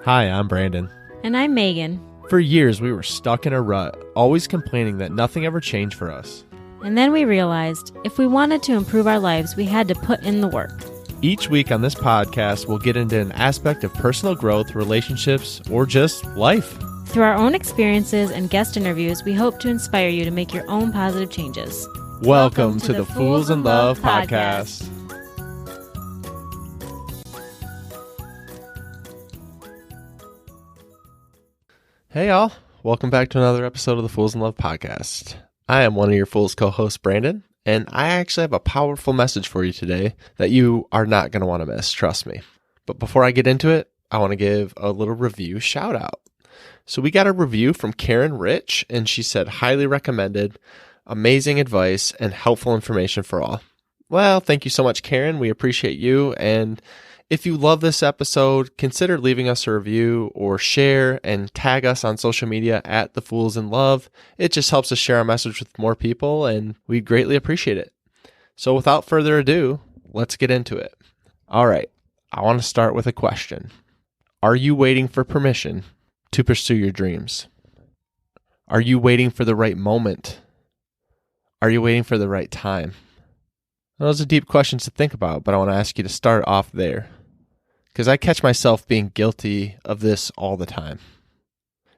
Hi, I'm Brandon. And I'm Megan. For years, we were stuck in a rut, always complaining that nothing ever changed for us. And then we realized if we wanted to improve our lives, we had to put in the work. Each week on this podcast, we'll get into an aspect of personal growth, relationships, or just life. Through our own experiences and guest interviews, we hope to inspire you to make your own positive changes. Welcome to the Fools in Love podcast. Hey, y'all. Welcome back to another episode of the Fools in Love podcast. I am one of your Fools co-hosts, Brandon, and I actually have a powerful message for you today that you are not going to want to miss, trust me. But before I get into it, I want to give a little review shout out. So we got a review from Karen Rich, and she said, highly recommended, amazing advice, and helpful information for all. Well, thank you so much, Karen. We appreciate you, and if you love this episode, consider leaving us a review or share and tag us on social media at The Fools in Love. It just helps us share our message with more people, and we'd greatly appreciate it. So without further ado, let's get into it. All right, I want to start with a question. Are you waiting for permission to pursue your dreams? Are you waiting for the right moment? Are you waiting for the right time? Those are deep questions to think about, but I want to ask you to start off there, because I catch myself being guilty of this all the time.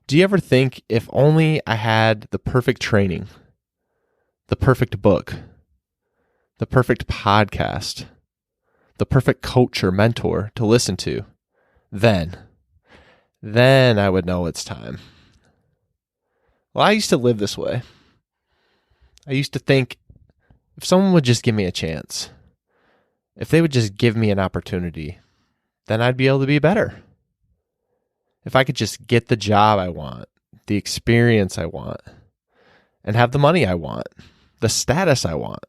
Do you ever think, if only I had the perfect training, the perfect book, the perfect podcast, the perfect coach or mentor to listen to, then I would know it's time? Well, I used to live this way. I used to think, if someone would just give me a chance, if they would just give me an opportunity, then I'd be able to be better. If I could just get the job I want, the experience I want, and have the money I want, the status I want,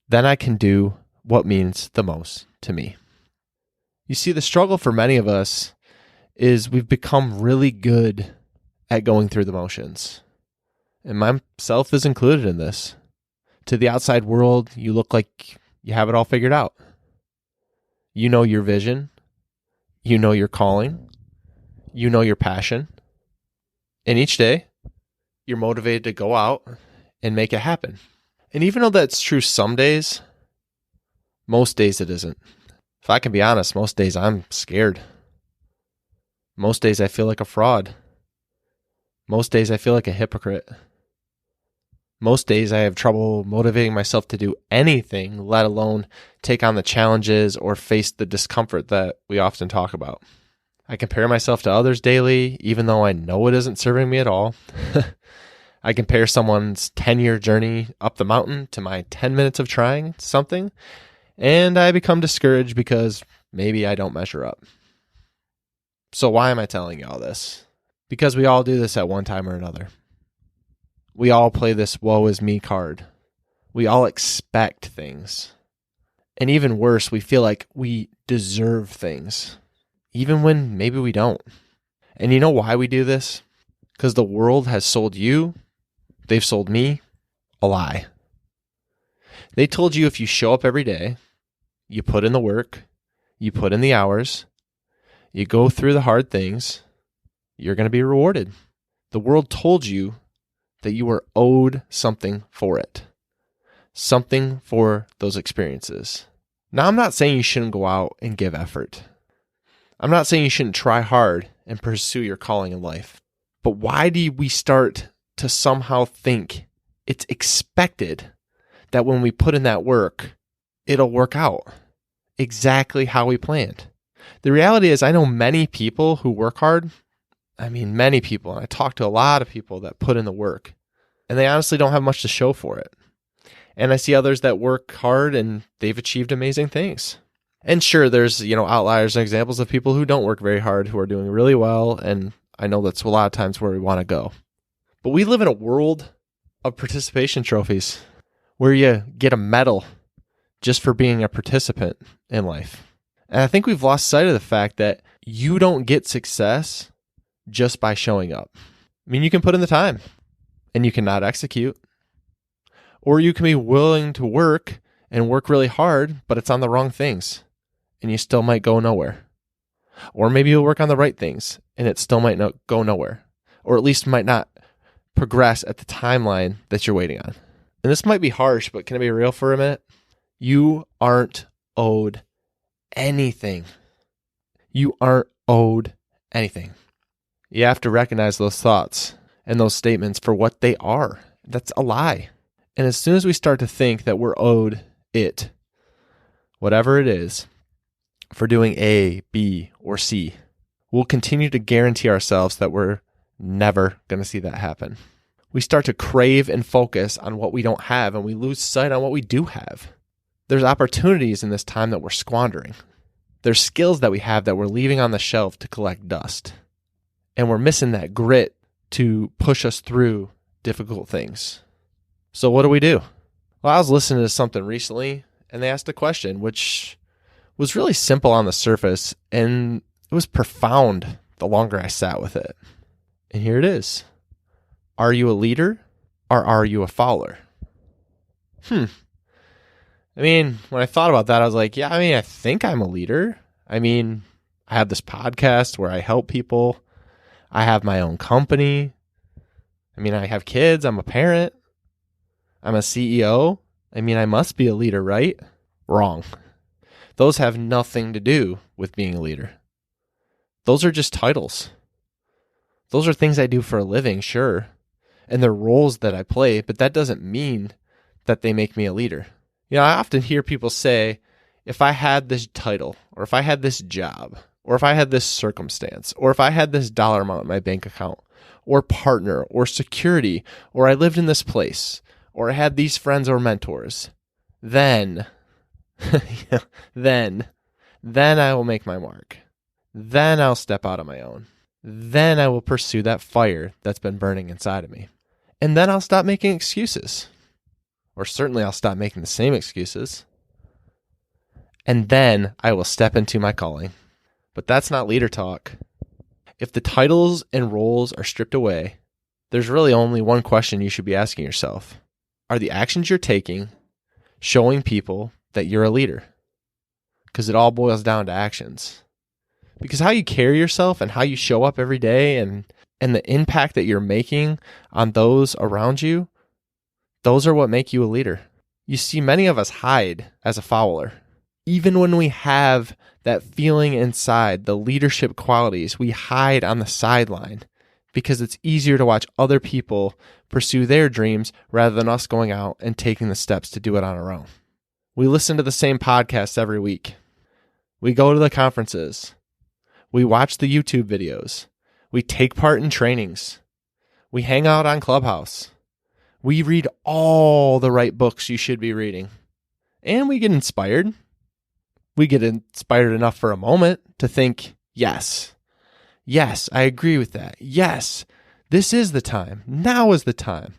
then I can do what means the most to me. You see, the struggle for many of us is we've become really good at going through the motions. And myself is included in this. To the outside world, you look like you have it all figured out. You know your vision. You know your calling. You know your passion. And each day, you're motivated to go out and make it happen. And even though that's true some days, most days it isn't. If I can be honest, most days I'm scared. Most days I feel like a fraud. Most days I feel like a hypocrite. Most days I have trouble motivating myself to do anything, let alone take on the challenges or face the discomfort that we often talk about. I compare myself to others daily, even though I know it isn't serving me at all. I compare someone's 10-year journey up the mountain to my 10 minutes of trying something, and I become discouraged because maybe I don't measure up. So why am I telling you all this? Because we all do this at one time or another. We all play this woe is me card. We all expect things. And even worse, we feel like we deserve things, even when maybe we don't. And you know why we do this? Because the world has sold you, they've sold me, a lie. They told you if you show up every day, you put in the work, you put in the hours, you go through the hard things, you're going to be rewarded. The world told you that you were owed something for it, something for those experiences. Now, I'm not saying you shouldn't go out and give effort. I'm not saying you shouldn't try hard and pursue your calling in life. But why do we start to somehow think it's expected that when we put in that work, it'll work out exactly how we planned? The reality is, I know many people who work hard. Many people, and I talk to a lot of people that put in the work, and they honestly don't have much to show for it. And I see others that work hard and they've achieved amazing things. And sure, there's, outliers and examples of people who don't work very hard, who are doing really well, and I know that's a lot of times where we want to go. But we live in a world of participation trophies where you get a medal just for being a participant in life. And I think we've lost sight of the fact that you don't get success just by showing up. You can put in the time and you cannot execute. Or you can be willing to work and work really hard, but it's on the wrong things and you still might go nowhere. Or maybe you'll work on the right things and it still might not go nowhere, or at least might not progress at the timeline that you're waiting on. And this might be harsh, but can I be real for a minute? You aren't owed anything. You aren't owed anything. You have to recognize those thoughts and those statements for what they are. That's a lie. And as soon as we start to think that we're owed it, whatever it is, for doing A, B, or C, we'll continue to guarantee ourselves that we're never going to see that happen. We start to crave and focus on what we don't have, and we lose sight on what we do have. There's opportunities in this time that we're squandering. There's skills that we have that we're leaving on the shelf to collect dust. And we're missing that grit to push us through difficult things. So what do we do? Well, I was listening to something recently, and they asked a question which was really simple on the surface, and it was profound the longer I sat with it. And here it is. Are you a leader or are you a follower? I mean, when I thought about that, I was like, yeah, I think I'm a leader. I have this podcast where I help people. I have my own company. I have kids. I'm a parent. I'm a CEO. I must be a leader, right? Wrong. Those have nothing to do with being a leader. Those are just titles. Those are things I do for a living, sure. And they're roles that I play, but that doesn't mean that they make me a leader. I often hear people say, if I had this title, or if I had this job, or if I had this circumstance, or if I had this dollar amount in my bank account, or partner, or security, or I lived in this place, or I had these friends or mentors, then I will make my mark. Then I'll step out on my own. Then I will pursue that fire that's been burning inside of me. And then I'll stop making excuses. Or certainly I'll stop making the same excuses. And then I will step into my calling. But that's not leader talk. If the titles and roles are stripped away, there's really only one question you should be asking yourself. Are the actions you're taking showing people that you're a leader? Because it all boils down to actions. Because how you carry yourself and how you show up every day and the impact that you're making on those around you, those are what make you a leader. You see, many of us hide as a follower. Even when we have that feeling inside, the leadership qualities, we hide on the sideline because it's easier to watch other people pursue their dreams rather than us going out and taking the steps to do it on our own. We listen to the same podcasts every week. We go to the conferences. We watch the YouTube videos. We take part in trainings. We hang out on Clubhouse. We read all the right books you should be reading. And we get inspired. We get inspired enough for a moment to think, yes, I agree with that. Yes, this is the time. Now is the time.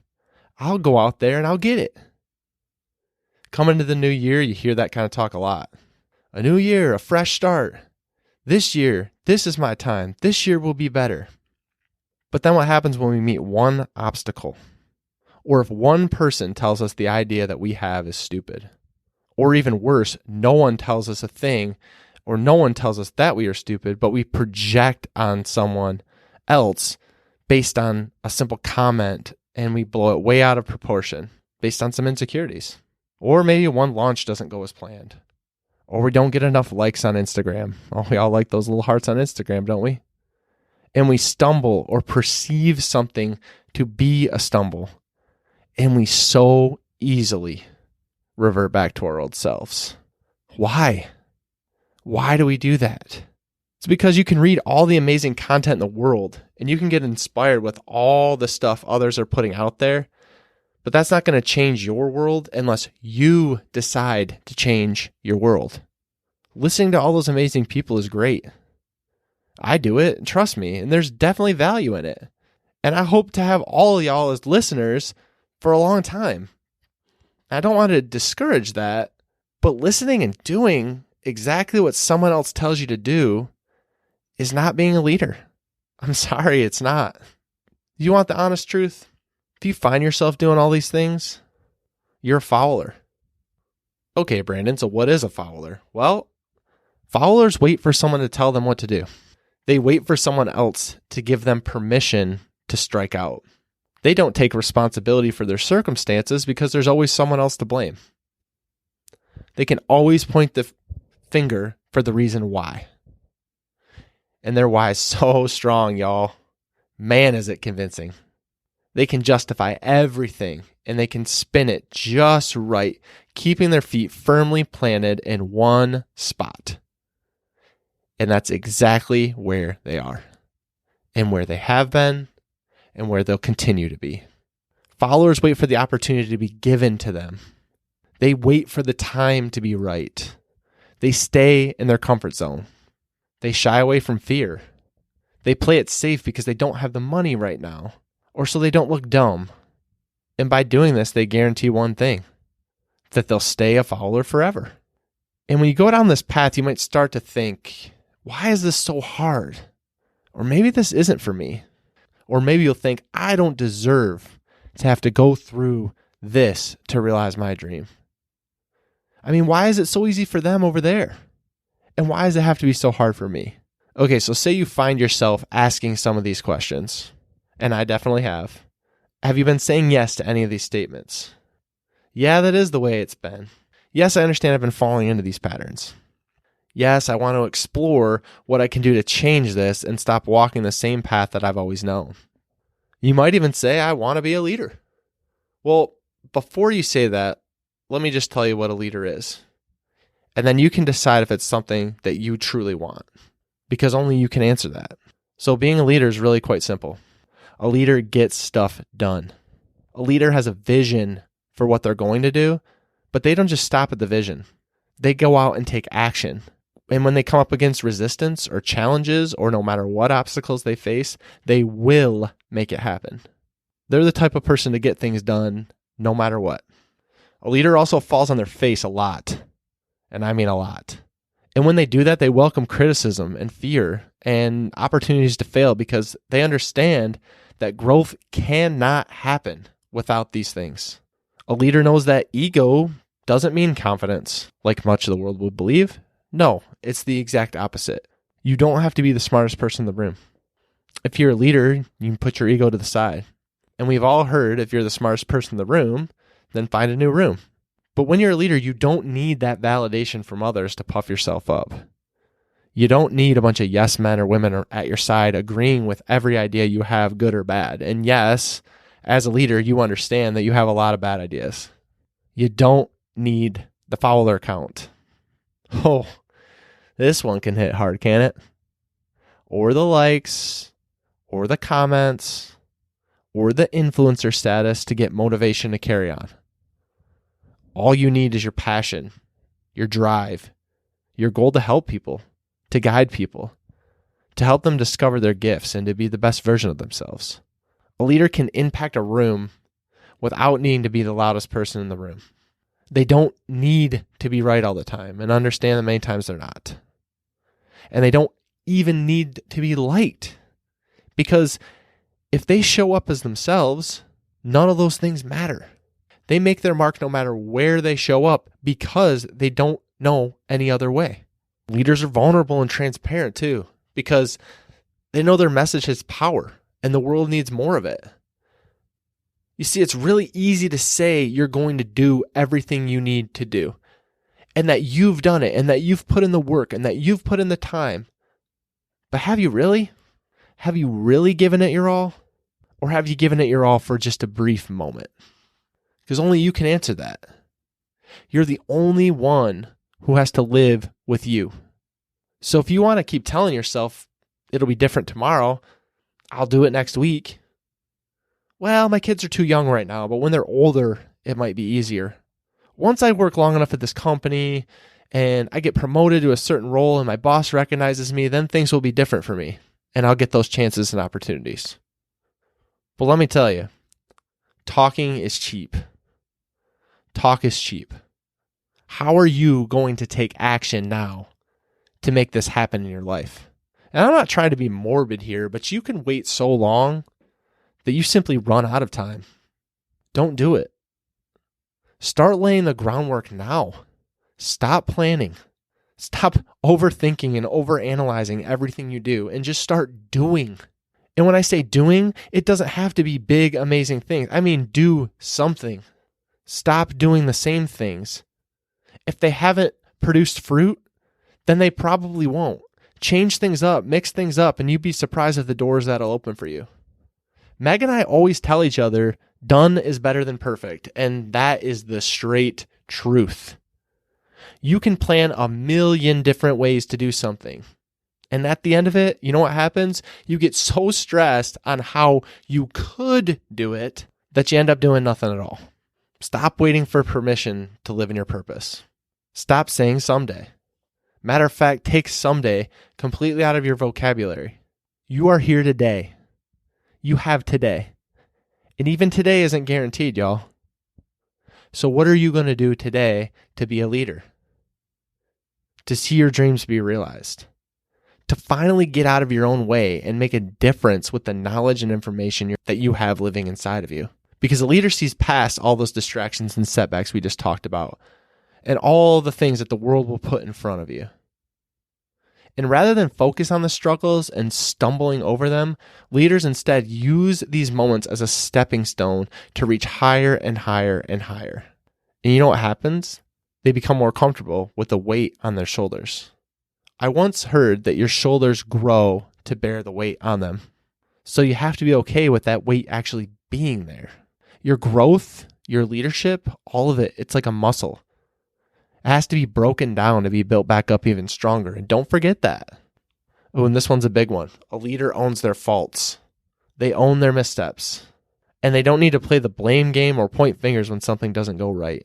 I'll go out there and I'll get it. Coming into the new year, you hear that kind of talk a lot. A new year, a fresh start. This year, this is my time. This year will be better. But then what happens when we meet one obstacle? Or if one person tells us the idea that we have is stupid? Or even worse, no one tells us a thing, or no one tells us that we are stupid, but we project on someone else based on a simple comment, and we blow it way out of proportion based on some insecurities. Or maybe one launch doesn't go as planned. Or we don't get enough likes on Instagram. Oh, we all like those little hearts on Instagram, don't we? And we stumble or perceive something to be a stumble. And we so easily revert back to our old selves. Why? Why do we do that? It's because you can read all the amazing content in the world and you can get inspired with all the stuff others are putting out there, but that's not going to change your world unless you decide to change your world. Listening to all those amazing people is great. I do it, trust me, and there's definitely value in it. And I hope to have all of y'all as listeners for a long time. I don't want to discourage that, but listening and doing exactly what someone else tells you to do is not being a leader. I'm sorry, it's not. You want the honest truth? If you find yourself doing all these things, you're a follower. Okay, Brandon, so what is a follower? Well, Followers wait for someone to tell them what to do. They wait for someone else to give them permission to strike out. They don't take responsibility for their circumstances because there's always someone else to blame. They can always point the finger for the reason why. And their why is so strong, y'all. Man, is it convincing. They can justify everything and they can spin it just right, keeping their feet firmly planted in one spot. And that's exactly where they are, and where they have been, and where they'll continue to be. Followers wait for the opportunity to be given to them. They wait for the time to be right. They stay in their comfort zone. They shy away from fear. They play it safe because they don't have the money right now, or so they don't look dumb. And by doing this, they guarantee one thing, that they'll stay a follower forever. And when you go down this path, you might start to think, why is this so hard? Or maybe this isn't for me. Or maybe you'll think, I don't deserve to have to go through this to realize my dream. I mean, why is it so easy for them over there? And why does it have to be so hard for me? Okay, so say you find yourself asking some of these questions, and I definitely have. Have you been saying yes to any of these statements? Yeah, that is the way it's been. Yes, I understand I've been falling into these patterns. Yes, I want to explore what I can do to change this and stop walking the same path that I've always known. You might even say, I want to be a leader. Well, before you say that, let me just tell you what a leader is. And then you can decide if it's something that you truly want, because only you can answer that. So being a leader is really quite simple. A leader gets stuff done. A leader has a vision for what they're going to do, but they don't just stop at the vision. They go out and take action. And when they come up against resistance or challenges, or no matter what obstacles they face, they will make it happen. They're the type of person to get things done no matter what. A leader also falls on their face a lot. And I mean a lot. And when they do that, they welcome criticism and fear and opportunities to fail because they understand that growth cannot happen without these things. A leader knows that ego doesn't mean confidence, like much of the world would believe. No, it's the exact opposite. You don't have to be the smartest person in the room. If you're a leader, you can put your ego to the side. And we've all heard, if you're the smartest person in the room, then find a new room. But when you're a leader, you don't need that validation from others to puff yourself up. You don't need a bunch of yes men or women at your side agreeing with every idea you have, good or bad. And yes, as a leader, you understand that you have a lot of bad ideas. You don't need the follower count. Oh, this one can hit hard, can it? Or the likes, or the comments, or the influencer status to get motivation to carry on. All you need is your passion, your drive, your goal to help people, to guide people, to help them discover their gifts and to be the best version of themselves. A leader can impact a room without needing to be the loudest person in the room. They don't need to be right all the time and understand that many times they're not. And they don't even need to be liked, because if they show up as themselves, none of those things matter. They make their mark no matter where they show up because they don't know any other way. Leaders are vulnerable and transparent too, because they know their message has power and the world needs more of it. You see, it's really easy to say you're going to do everything you need to do, and that you've done it, and that you've put in the work, and that you've put in the time. But have you really? Have you really given it your all? Or have you given it your all for just a brief moment? Because only you can answer that. You're the only one who has to live with you. So if you want to keep telling yourself, it'll be different tomorrow, I'll do it next week. Well, my kids are too young right now, but when they're older, it might be easier. Once I work long enough at this company and I get promoted to a certain role and my boss recognizes me, then things will be different for me and I'll get those chances and opportunities. But let me tell you, talking is cheap. Talk is cheap. How are you going to take action now to make this happen in your life? And I'm not trying to be morbid here, but you can wait so long that you simply run out of time. Don't do it. Start laying the groundwork now. Stop planning. Stop overthinking and overanalyzing everything you do and just start doing. And when I say doing, it doesn't have to be big, amazing things. I mean, do something. Stop doing the same things. If they haven't produced fruit, then they probably won't. Change things up, mix things up, and you'd be surprised at the doors that'll open for you. Meg and I always tell each other, done is better than perfect, and that is the straight truth. You can plan a million different ways to do something. And at the end of it, you know what happens? You get so stressed on how you could do it that you end up doing nothing at all. Stop waiting for permission to live in your purpose. Stop saying someday. Matter of fact, take someday completely out of your vocabulary. You are here today. You have today. And even today isn't guaranteed, y'all. So what are you going to do today to be a leader? To see your dreams be realized? To finally get out of your own way and make a difference with the knowledge and information that you have living inside of you. Because a leader sees past all those distractions and setbacks we just talked about, and all the things that the world will put in front of you. And rather than focus on the struggles and stumbling over them, leaders instead use these moments as a stepping stone to reach higher and higher and higher. And you know what happens? They become more comfortable with the weight on their shoulders. I once heard that your shoulders grow to bear the weight on them. So you have to be okay with that weight actually being there. Your growth, your leadership, all of it, it's like a muscle. It has to be broken down to be built back up even stronger. And don't forget that. Oh, and this one's a big one. A leader owns their faults. They own their missteps. And they don't need to play the blame game or point fingers when something doesn't go right.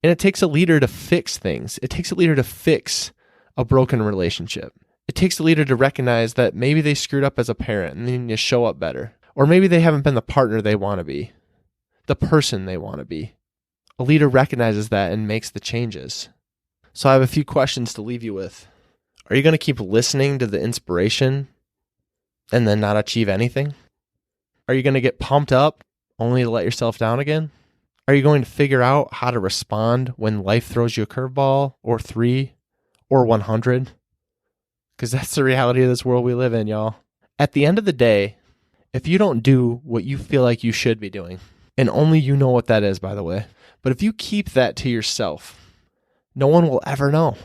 And it takes a leader to fix things. It takes a leader to fix a broken relationship. It takes a leader to recognize that maybe they screwed up as a parent and they need to show up better. Or maybe they haven't been the partner they want to be, the person they want to be. A leader recognizes that and makes the changes. So I have a few questions to leave you with. Are you going to keep listening to the inspiration and then not achieve anything? Are you going to get pumped up only to let yourself down again? Are you going to figure out how to respond when life throws you a curveball or 3 or 100? Because that's the reality of this world we live in, y'all. At the end of the day, if you don't do what you feel like you should be doing, and only you know what that is, by the way, but if you keep that to yourself, no one will ever know.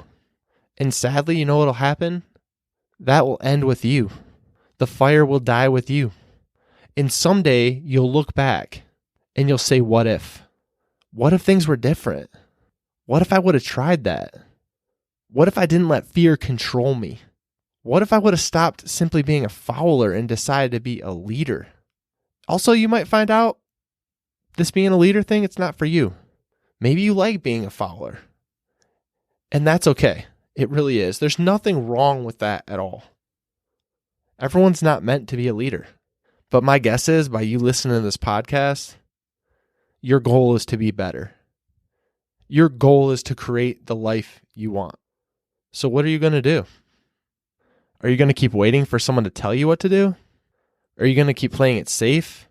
And sadly, you know what'll happen? That will end with you. The fire will die with you. And someday you'll look back and you'll say, what if? What if things were different? What if I would have tried that? What if I didn't let fear control me? What if I would have stopped simply being a follower and decided to be a leader? Also, you might find out this being a leader thing, it's not for you. Maybe you like being a follower. And that's okay. It really is. There's nothing wrong with that at all. Everyone's not meant to be a leader. But my guess is by you listening to this podcast, your goal is to be better. Your goal is to create the life you want. So what are you going to do? Are you going to keep waiting for someone to tell you what to do? Are you going to keep playing it safe,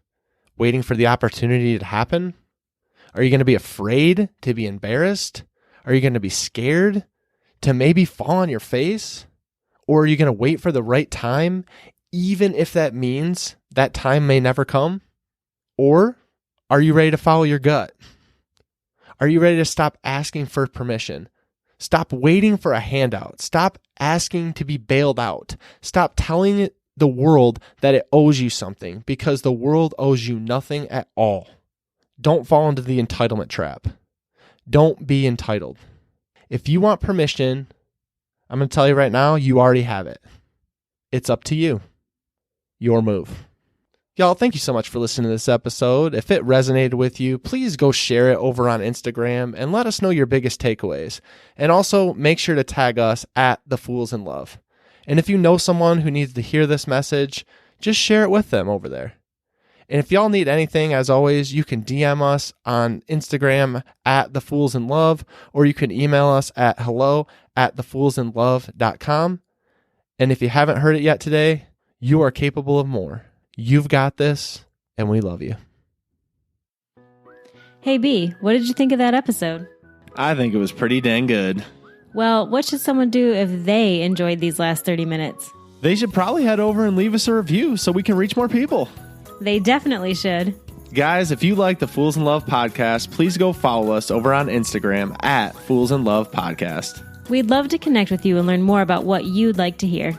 waiting for the opportunity to happen? Are you going to be afraid to be embarrassed? Are you going to be scared to maybe fall on your face? Or are you going to wait for the right time, even if that means that time may never come? Or are you ready to follow your gut? Are you ready to stop asking for permission? Stop waiting for a handout. Stop asking to be bailed out. Stop telling the world that it owes you something, because the world owes you nothing at all. Don't fall into the entitlement trap. Don't be entitled. If you want permission, I'm going to tell you right now, you already have it. It's up to you. Your move. Y'all, thank you so much for listening to this episode. If it resonated with you, please go share it over on Instagram and let us know your biggest takeaways. And also make sure to tag us at The Fools in Love. And if you know someone who needs to hear this message, just share it with them over there. And if y'all need anything, as always, you can DM us on Instagram at The Fools in Love, or you can email us at hello@thefoolsinlove.com. And if you haven't heard it yet today, you are capable of more. You've got this, and we love you. Hey B, what did you think of that episode? I think it was pretty dang good. Well, what should someone do if they enjoyed these last 30 minutes? They should probably head over and leave us a review so we can reach more people. They definitely should. Guys, if you like the Fools in Love podcast, please go follow us over on Instagram at Fools in Love Podcast. We'd love to connect with you and learn more about what you'd like to hear.